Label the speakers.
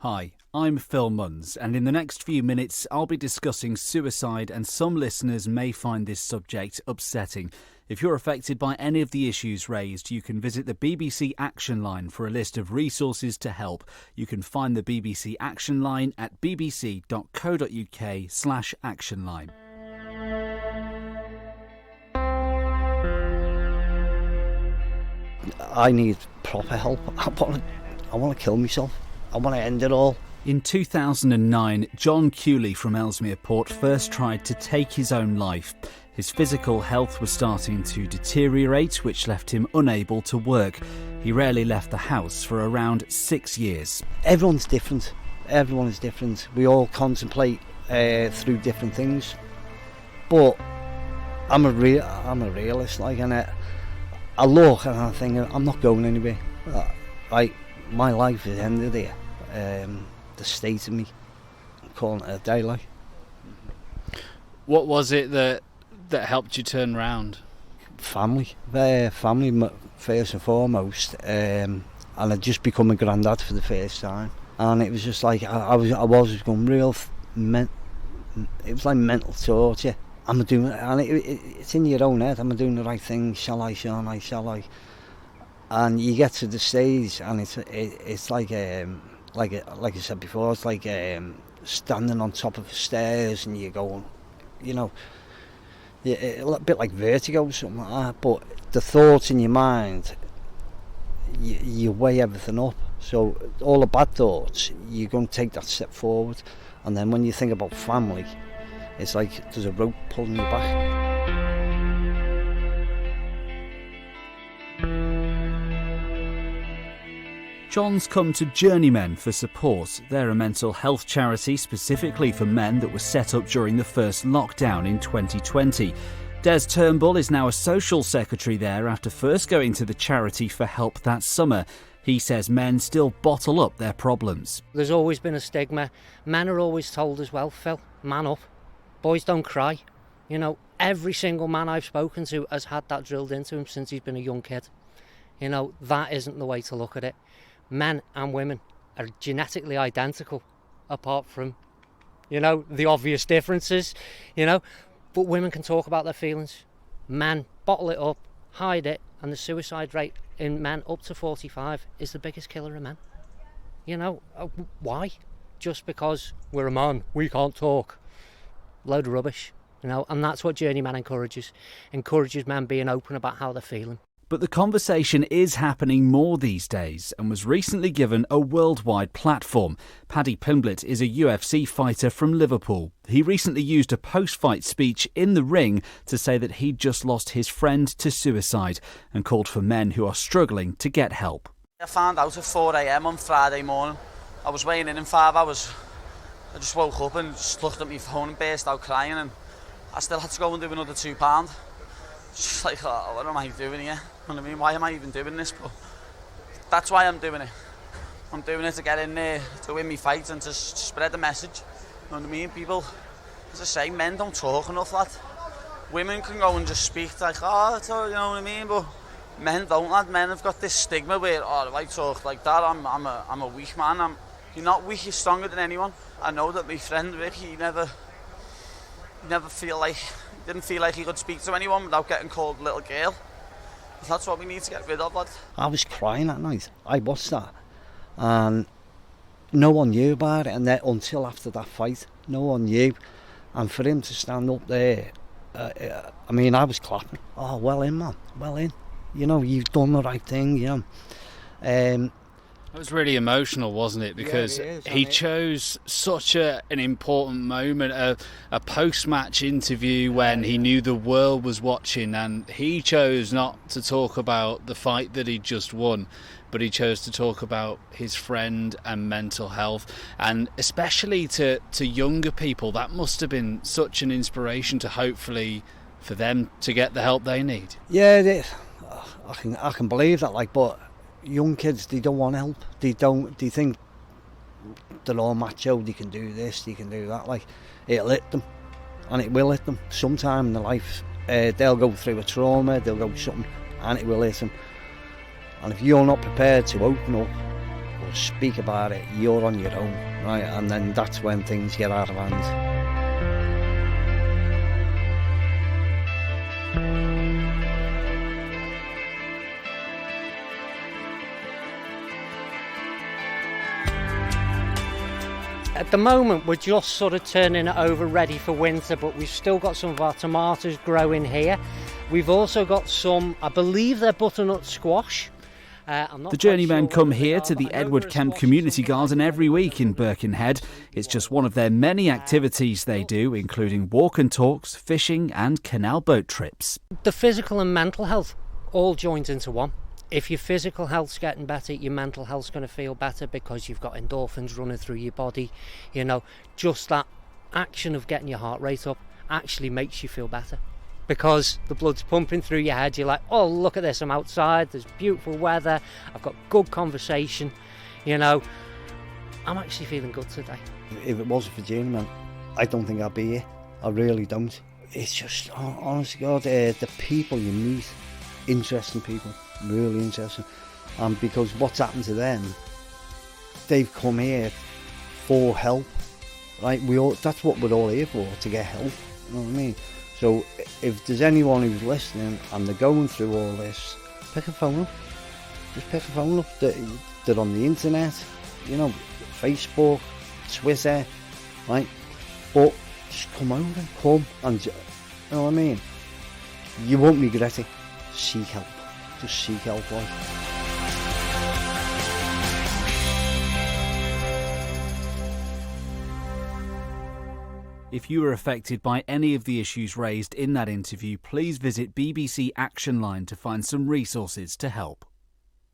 Speaker 1: Hi, I'm Phil Munns, and in the next few minutes I'll be discussing suicide, and some listeners may find this subject upsetting. If you're affected by any of the issues raised, you can visit the BBC Action Line for a list of resources to help. You can find the BBC Action Line at bbc.co.uk/actionline.
Speaker 2: I need proper help. I want to kill myself. I want to end it all.
Speaker 1: In 2009, John Kewley from Ellesmere Port first tried to take his own life. His physical health was starting to deteriorate, which left him unable to work. He rarely left the house for around 6 years.
Speaker 2: Everyone's different. Everyone is different. We all contemplate through different things. But I'm a realist, and I look and I think I'm not going anywhere. My life is ended there. The state of me, I'm calling it a day.
Speaker 3: What was it that helped you turn round?
Speaker 2: Family first and foremost, and I'd just become a granddad for the first time, and it was just like I was going real. It was like mental torture. Am I doing it? And it's in your own head. Am I doing the right thing? Shall I? And you get to the stage, and it's like I said before, it's like standing on top of the stairs, and you're going, a bit like vertigo or something like that. But the thoughts in your mind, you weigh everything up. So all the bad thoughts, you're going to take that step forward, and then when you think about family, it's like there's a rope pulling you back.
Speaker 1: John's come to JourneyMEN for support. They're a mental health charity specifically for men that was set up during the first lockdown in 2020. Des Turnbull is now a social secretary there after first going to the charity for help that summer. He says men still bottle up their problems.
Speaker 4: There's always been a stigma. Men are always told as well, Phil, man up. Boys don't cry. Every single man I've spoken to has had that drilled into him since he's been a young kid. That isn't the way to look at it. Men and women are genetically identical, apart from, the obvious differences, but women can talk about their feelings. Men bottle it up, hide it, and the suicide rate in men up to 45 is the biggest killer of men. Why? Just because we're a man, we can't talk. Load of rubbish, and that's what JourneyMEN encourages men being open about how they're feeling.
Speaker 1: But the conversation is happening more these days and was recently given a worldwide platform. Paddy Pimblett is a UFC fighter from Liverpool. He recently used a post-fight speech in the ring to say that he'd just lost his friend to suicide and called for men who are struggling to get help.
Speaker 5: I found out at 4 a.m. on Friday morning. I was weighing in 5 hours. I just woke up and just looked at my phone and burst out crying, and I still had to go and do another £2. Just like, what am I doing here? You know what I mean? Why am I even doing this? But that's why I'm doing it. I'm doing it to get in there, to win me fights and to spread the message. You know what I mean? People, as I say, men don't talk enough, lad. Women can go and just speak like, you know what I mean? But men don't, lad. Men have got this stigma where, if I talk like that, I'm a weak man. You're not weak, you're stronger than anyone. I know that my friend Rick, he didn't feel like he could speak to anyone without getting called little girl. That's what we need to get rid of, lad.
Speaker 2: I was crying that night. I watched that, and no one knew about it. And then until after that fight, no one knew. And for him to stand up there, I was clapping. Oh, well in, man, well in. You've done the right thing.
Speaker 3: It was really emotional, wasn't it? Because he chose such an important moment, a post-match interview when he knew the world was watching, and he chose not to talk about the fight that he'd just won, but he chose to talk about his friend and mental health, and especially to younger people. That must have been such an inspiration to hopefully for them to get the help they need.
Speaker 2: Yeah, I can believe that, but young kids, they don't want help. They think they're all macho, they can do this, they can do that. It'll hit them, and it will hit them sometime in their life. They'll go through a trauma, they'll go something, and it will hit them. And if you're not prepared to open up or speak about it, you're on your own, right? And then that's when things get out of hand.
Speaker 4: At the moment we're just sort of turning it over ready for winter, but we've still got some of our tomatoes growing here. We've also got some, I believe they're butternut squash.
Speaker 1: The Journeymen come here to the Edward Kemp Community Garden every week in Birkenhead. It's just one of their many activities they do, including walk and talks, fishing and canal boat trips.
Speaker 4: The physical and mental health all joined into one. If your physical health's getting better, your mental health's going to feel better because you've got endorphins running through your body. You know, just that action of getting your heart rate up actually makes you feel better. Because the blood's pumping through your head, you're like, oh, look at this, I'm outside, there's beautiful weather, I've got good conversation, you know, I'm actually feeling good today.
Speaker 2: If it wasn't for JourneyMEN, I don't think I'd be here. I really don't. It's just, honest to God, the people you meet, interesting people, really interesting. And because what's happened to them, they've come here for help, right? That's what we're all here for, to get help, you know what I mean? So if there's anyone who's listening and they're going through all this, pick a phone up. Just pick a phone up. They're on the internet, you know, Facebook, Twitter, right? But just come and, you know what I mean? You won't regret it. Seek help. Just seek help, like.
Speaker 1: If you were affected by any of the issues raised in that interview, please visit BBC Action Line to find some resources to help.